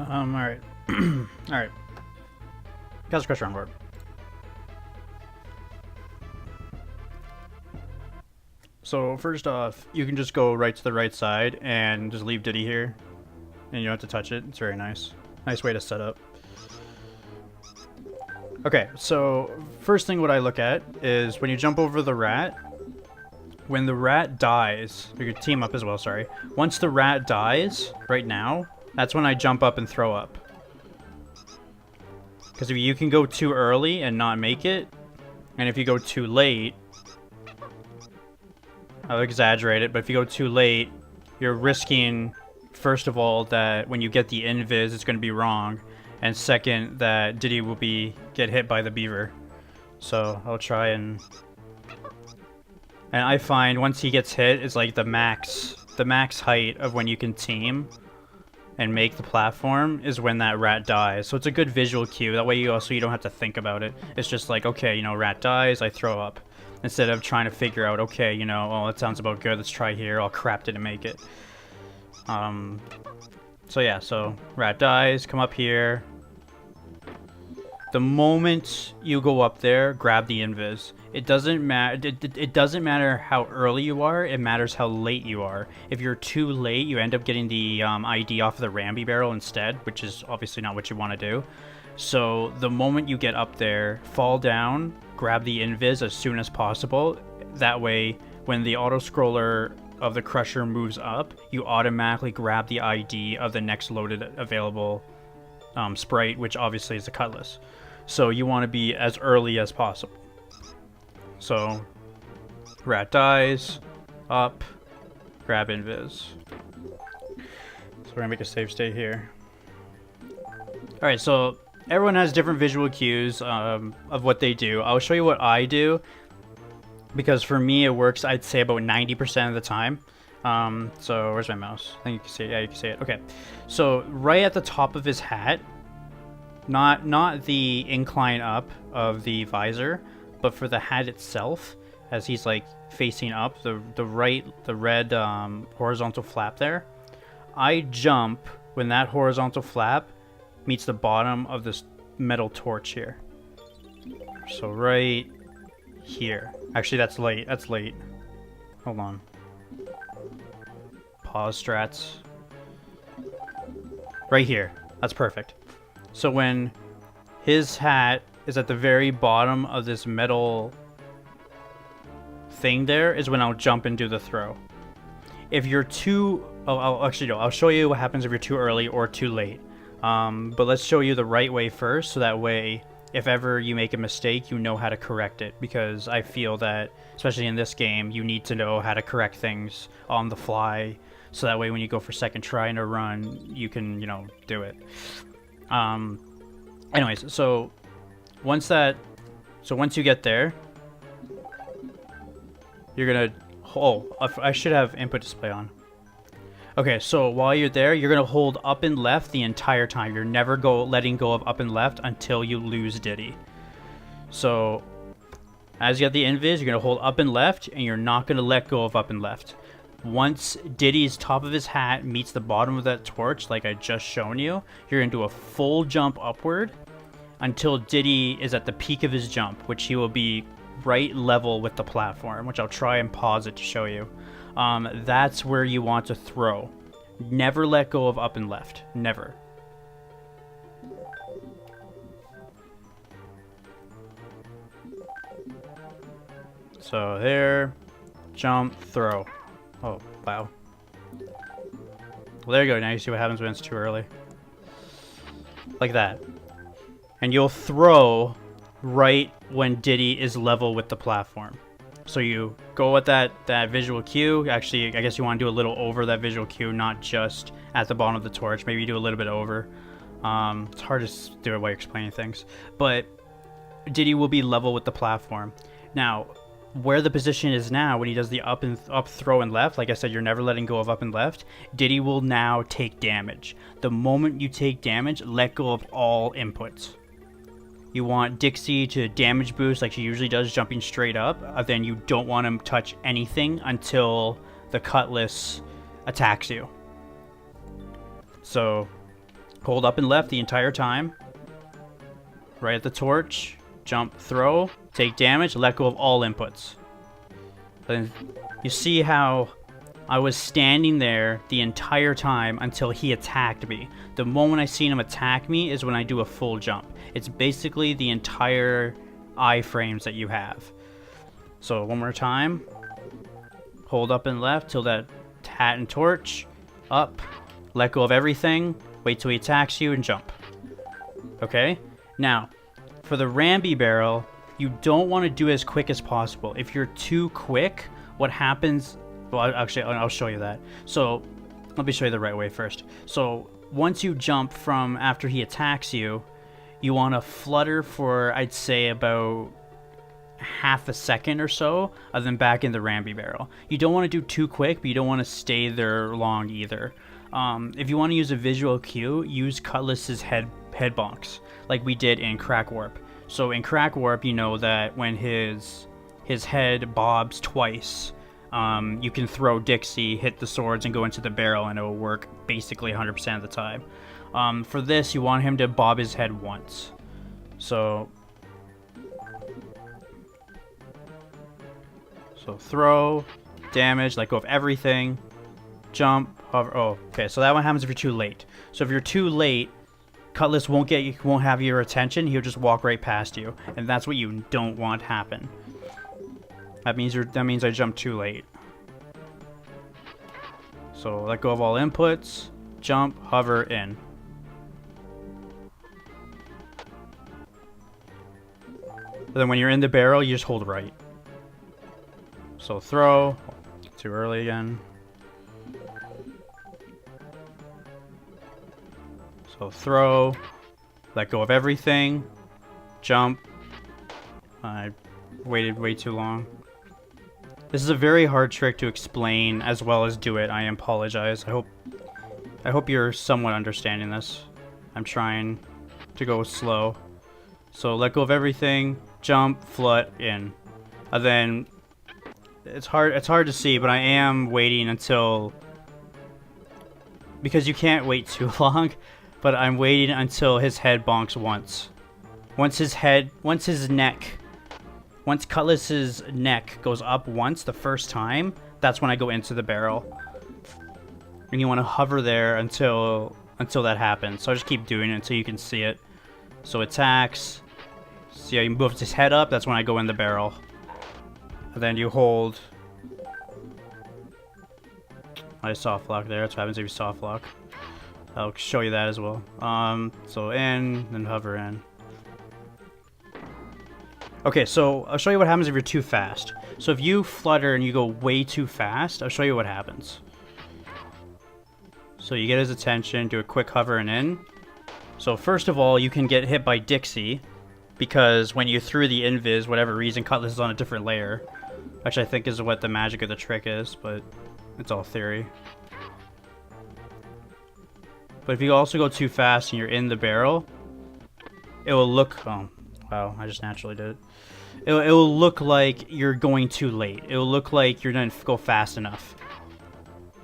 Alright. Alright. Castle Crusher on board. So, first off, you can just go right to the right side and just leave Diddy here. And you don't have to touch it. It's very nice. Nice way to set up. Okay, so first thing what I look at is when you jump over the rat, when the rat dies, you can team up as well, sorry. Once the rat dies, right now, that's when I jump up and throw up. Because if you can go too early and not make it, and if you go too late, I'll exaggerate it, but if you go too late, you're risking, first of all, that when you get the invis, it's going to be wrong, and second, that Diddy will get hit by the beaver. So I'll try and I find once he gets hit, it's like the max height of when you can team and make the platform is when that rat dies. So it's a good visual cue. That way you don't have to think about it. It's just like, okay, you know, rat dies, I throw up. Instead of trying to figure out, okay, you know, oh, that sounds about good, let's try here, I'll crap didn't make it. So yeah, so rat dies, come up here. The moment you go up there, grab the invis. It doesn't matter. It doesn't matter how early you are. It matters how late you are. If you're too late, you end up getting the ID off of the Ramby barrel instead, which is obviously not what you want to do. So the moment you get up there, fall down, grab the invis as soon as possible. That way, when the auto scroller of the Crusher moves up, you automatically grab the ID of the next loaded available sprite, which obviously is the Cutlass. So you want to be as early as possible. So, rat dies, up, grab invis. So we're gonna make a save state here. Alright, so everyone has different visual cues of what they do. I'll show you what I do, because for me it works, I'd say, about 90% of the time. So where's my mouse? I think you can see it. Yeah, you can see it. Okay. So right at the top of his hat, not the incline up of the visor, but for the hat itself, as he's like facing up, the red horizontal flap there, I jump when that horizontal flap meets the bottom of this metal torch here. So right here. Actually, that's late. That's late. Hold on. Pause strats. Right here. That's perfect. So when his hat is at the very bottom of this metal thing there is when I'll jump and do the throw. If you're too... I'll show you what happens if you're too early or too late. But let's show you the right way first, so that way, if ever you make a mistake, you know how to correct it. Because I feel that, especially in this game, you need to know how to correct things on the fly, so that way when you go for second try in a run, you can, you know, do it. Anyways, so once you get there, you're gonna... Oh, I should have input display on. Okay, so while you're there, you're gonna hold up and left the entire time. You're never letting go of up and left until you lose Diddy. So, as you have the invis, you're gonna hold up and left, and you're not gonna let go of up and left. Once Diddy's top of his hat meets the bottom of that torch, like I just shown you, you're gonna do a full jump upward until Diddy is at the peak of his jump, which he will be right level with the platform, which I'll try and pause it to show you. That's where you want to throw. Never let go of up and left. Never. So there, jump, throw. Oh, wow. Well, there you go. Now you see what happens when it's too early. Like that. And you'll throw right when Diddy is level with the platform. So you go at that visual cue. Actually, I guess you want to do a little over that visual cue, not just at the bottom of the torch. Maybe you do a little bit over. It's hard to do it while you're explaining things. But Diddy will be level with the platform. Now, where the position is now, when he does the up throw and left, like I said, you're never letting go of up and left, Diddy will now take damage. The moment you take damage, let go of all inputs. You want Dixie to damage boost like she usually does, jumping straight up. Then you don't want him to touch anything until the Cutlass attacks you. So Hold up and left the entire time. Right at the torch. Jump, throw, take damage, let go of all inputs. Then you see how I was standing there the entire time until he attacked me. The moment I seen him attack me is when I do a full jump. It's basically the entire iframes that you have. So one more time. Hold up and left till that hat and torch. Up. Let go of everything. Wait till he attacks you and jump. Okay? Now, for the Rambi barrel, you don't want to do it as quick as possible. If you're too quick, what happens... Well, actually, I'll show you that. So, let me show you the right way first. So, once you jump from after he attacks you, you want to flutter for, I'd say, about half a second or so, and then back in the Rambi barrel. You don't want to do too quick, but you don't want to stay there long either. If you want to use a visual cue, use Cutlass's head bonks, like we did in Crack Warp. So in Crack Warp, you know that when his head bobs twice, you can throw Dixie, hit the swords, and go into the barrel, and it will work basically 100% of the time. For this, you want him to bob his head once. So throw, damage, let go of everything, jump, hover. Oh, okay. So that one happens if you're too late. So if you're too late, Cutlass won't have your attention. He'll just walk right past you, and that's what you don't want happen. That means I jumped too late. So let go of all inputs, jump, hover, in. And then when you're in the barrel, you just hold right. So throw, too early again. So throw, let go of everything, jump. I waited way too long. This is a very hard trick to explain as well as do it. I apologize. I hope you're somewhat understanding this. I'm trying to go slow. So let go of everything, jump, flut, in. And then it's hard to see, but I am waiting until, because you can't wait too long, but I'm waiting until his head bonks once. Once Cutlass's neck goes up once the first time, that's when I go into the barrel. And you want to hover there until that happens. So I just keep doing it until you can see it. So attacks. See how he moves his head up? That's when I go in the barrel. And then you hold. I soft lock there. That's what happens if you soft lock. I'll show you that as well. So in, then hover in. Okay, so I'll show you what happens if you're too fast. So if you flutter and you go way too fast, I'll show you what happens. So you get his attention, do a quick hover and in. So first of all, you can get hit by Dixie, because when you threw the invis, whatever reason, Cutlass is on a different layer. Which I think is what the magic of the trick is, but it's all theory. But if you also go too fast and you're in the barrel, it will look... Oh, wow, I just naturally did it. It will look like you're going too late. It will look like you're going to go fast enough.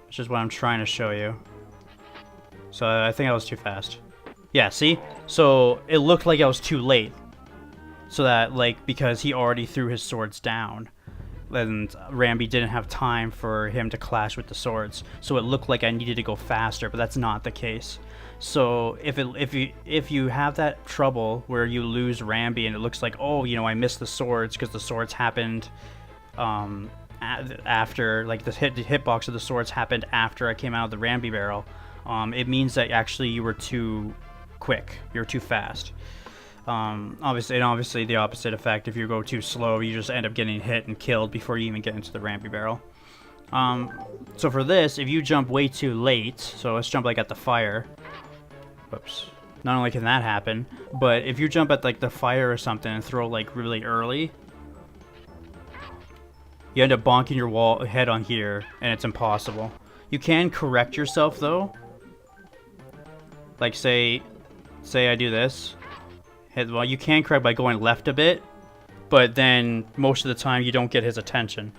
Which is what I'm trying to show you. So I think I was too fast. Yeah, see? So it looked like I was too late. So that, like, because he already threw his swords down. And Rambi didn't have time for him to clash with the swords. So it looked like I needed to go faster, but that's not the case. So if you have that trouble where you lose Rambi and it looks like, oh, you know, I missed the swords because the swords happened after, like the hitbox of the swords happened after I came out of the Rambi barrel, it means that actually you were too quick, you're too fast. Obviously the opposite effect, if you go too slow, you just end up getting hit and killed before you even get into the Rambi barrel. So for this, if you jump way too late, so let's jump like at the fire. Whoops. Not only can that happen, but if you jump at like the fire or something and throw like really early, you end up bonking your head on here, and it's impossible. You can correct yourself though. Like say I do this. Well, you can correct by going left a bit, but then most of the time you don't get his attention.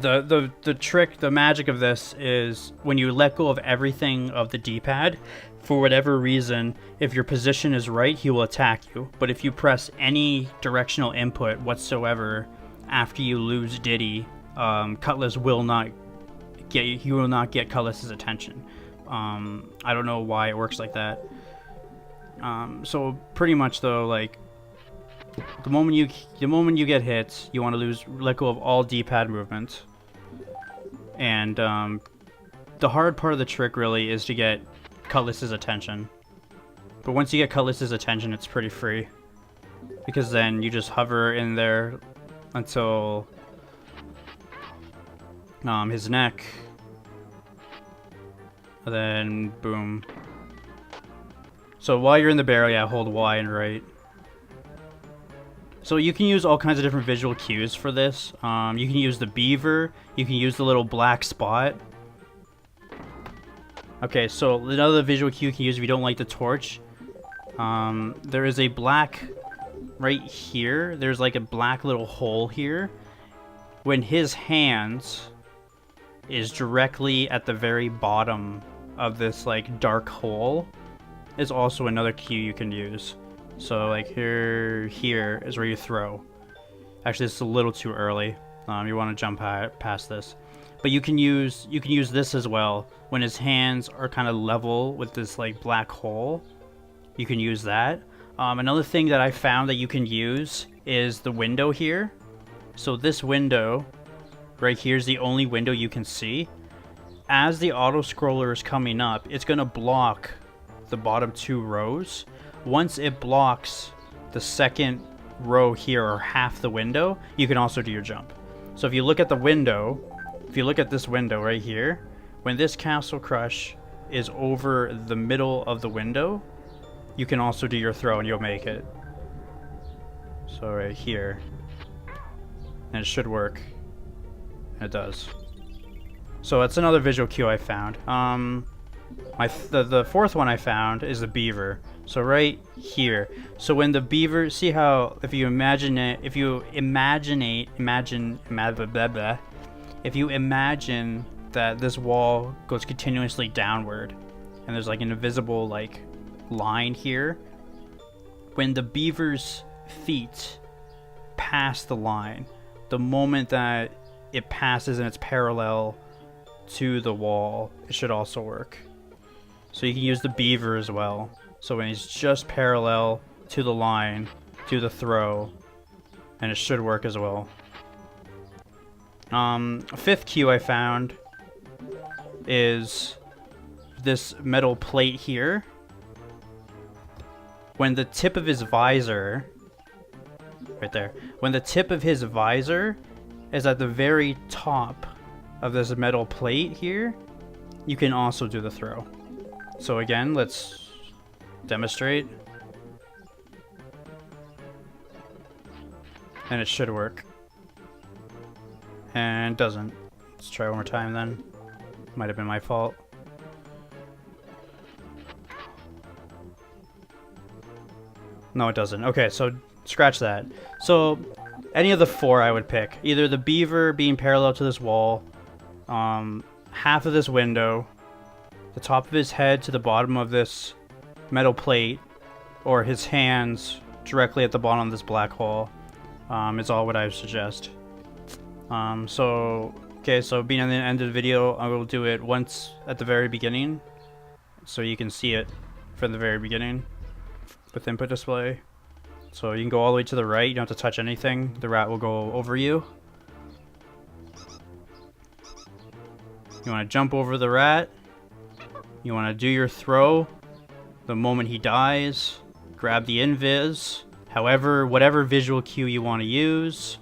The trick, the magic of this is when you let go of everything of the D-pad, for whatever reason, if your position is right, he will attack you. But if you press any directional input whatsoever after you lose Diddy, Cutlass will not get you. Will not get Cutlass's attention. I don't know why it works like that. So pretty much though, like the moment you get hit, you want to let go of all D-pad movement. And the hard part of the trick really is to get Cutlass's attention. But once you get Cutlass's attention, it's pretty free. Because then you just hover in there until his neck. And then boom. So while you're in the barrel, yeah, hold Y and right. So you can use all kinds of different visual cues for this. You can use the beaver. You can use the little black spot. Okay, so another visual cue you can use if you don't like the torch. There is a black right here. There's like a black little hole here. When his hands is directly at the very bottom of this like dark hole is also another cue you can use. So like here is where you throw. Actually, this is a little too early. You want to jump past this, but you can use this as well. When his hands are kind of level with this like black hole, you can use that. Another thing that I found that you can use is the window here. So this window right here is the only window you can see. As the auto scroller is coming up, it's gonna block the bottom 2 rows. Once it blocks the second row here, or half the window, you can also do your jump. So if you look at the window, if you look at this window right here, when this Castle Crush is over the middle of the window, you can also do your throw and you'll make it. So right here. And it should work. And it does. So that's another visual cue I found. The fourth one I found is the beaver. So right here. So when the beaver, see how if you imagine that this wall goes continuously downward, and there's like an invisible like line here. When the beaver's feet pass the line, the moment that it passes and it's parallel to the wall, it should also work. So you can use the beaver as well. So when he's just parallel to the line, do the throw, and it should work as well. Fifth cue I found is this metal plate here. When the tip of his visor, right there, when the tip of his visor is at the very top of this metal plate here, you can also do the throw. So again, let's demonstrate. And it should work. And doesn't. Let's try one more time then. Might have been my fault. No, it doesn't. Okay, so scratch that. So any of the 4 I would pick. Either the beaver being parallel to this wall, half of this window, the top of his head to the bottom of this metal plate, or his hands directly at the bottom of this black hole, is all what I would suggest. So being at the end of the video, I will do it once at the very beginning, so you can see it from the very beginning with input display. So you can go all the way to the right, you don't have to touch anything, the rat will go over you. You want to jump over the rat, you want to do your throw the moment he dies, grab the invis, whatever visual cue you want to use.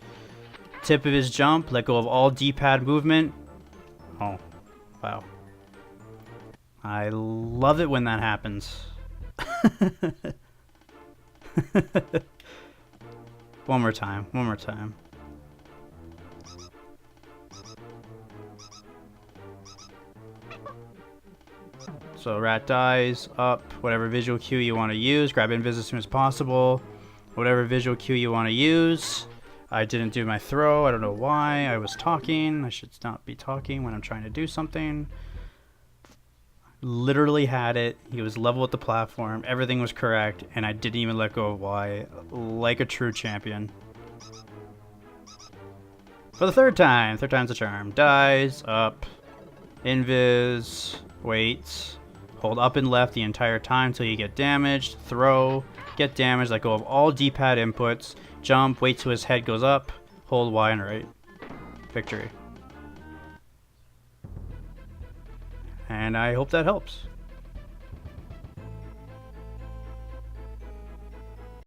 Tip of his jump, let go of all D-pad movement. Oh, wow. I love it when that happens. One more time. So rat dies, up, whatever visual cue you want to use, grab invis as soon as possible, whatever visual cue you want to use, I didn't do my throw. I don't know why. I was talking. I should not be talking when I'm trying to do something. Literally had it. He was level with the platform. Everything was correct, and I didn't even let go of Y, like a true champion. For the third time. Third time's a charm. Dies, up, invis, waits, hold up and left the entire time till you get damaged, throw, get damaged, let go of all D-pad inputs, jump, wait till his head goes up, hold Y and right. Victory. And I hope that helps.